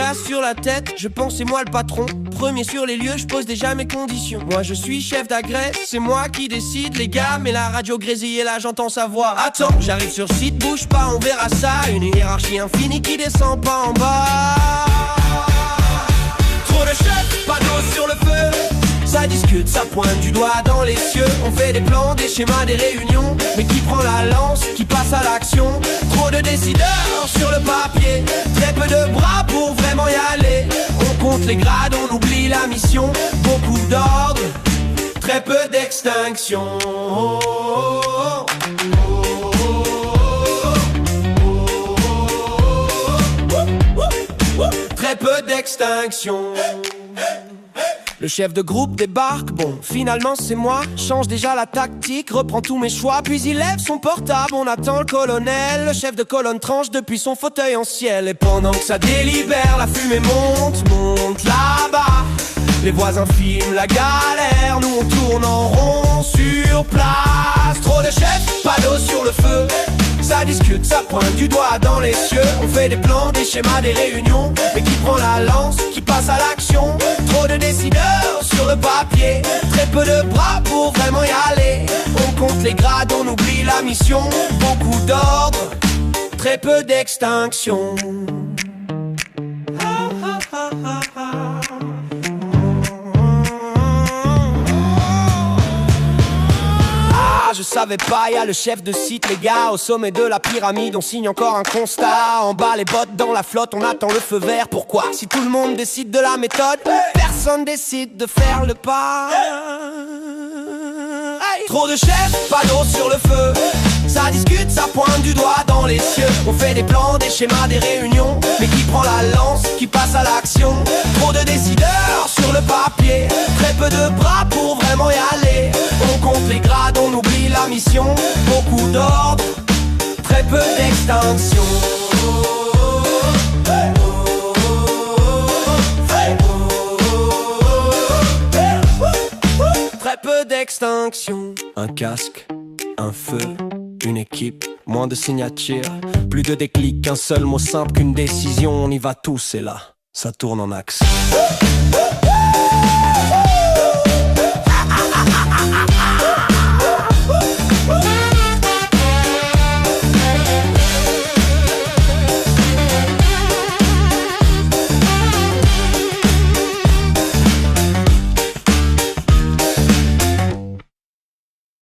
casse sur la tête, je pense c'est moi le patron. Premier sur les lieux, je pose déjà mes conditions. Moi je suis chef d'agresse, c'est moi qui décide les gars. Mais la radio grésille et là j'entends sa voix. Attends, j'arrive sur site, bouge pas, on verra ça. Une hiérarchie infinie qui descend pas en bas. Trop de chefs, pas d'eau sur le feu. Ça discute, ça pointe du doigt dans les cieux. On fait des plans, des schémas, des réunions. Mais qui prend la lance, qui passe à l'action? Trop de décideurs sur le papier, très peu de bras pour vraiment y aller. On compte les grades, on oublie la mission. Beaucoup d'ordre, très peu d'extinction. Très peu d'extinction. Le chef de groupe débarque, bon, finalement c'est moi. Change déjà la tactique, reprend tous mes choix. Puis il lève son portable, on attend le colonel. Le chef de colonne tranche depuis son fauteuil en ciel. Et pendant que ça délibère, la fumée monte là-bas. Les voisins filment la galère, nous on tourne en rond sur place. Trop de chefs, pas d'eau sur le feu. Ça discute, ça pointe du doigt dans les cieux. On fait des plans, des schémas, des réunions. Mais qui prend la lance, qui passe à l'action? Trop de décideurs sur le papier, très peu de bras pour vraiment y aller. On compte les grades, on oublie la mission. Beaucoup d'ordre, très peu d'extinction. Je savais pas, y'a le chef de site, les gars. Au sommet de la pyramide, on signe encore un constat. En bas les bottes dans la flotte, on attend le feu vert. Pourquoi? Si tout le monde décide de la méthode, personne décide de faire le pas. Trop de chefs, pas d'eau sur le feu. Ça discute, ça pointe du doigt dans les cieux. On fait des plans, des schémas, des réunions. Mais qui prend la lance, qui passe à l'action? Trop de décideurs sur le papier, très peu de bras pour vraiment y aller. On compte les grades, on oublie la mission. Beaucoup d'ordre, très peu d'extinction. Très peu d'extinction. Un casque, un feu, une équipe, moins de signatures, plus de déclic, qu'un seul mot simple, qu'une décision. On y va tous et là, ça tourne en axe.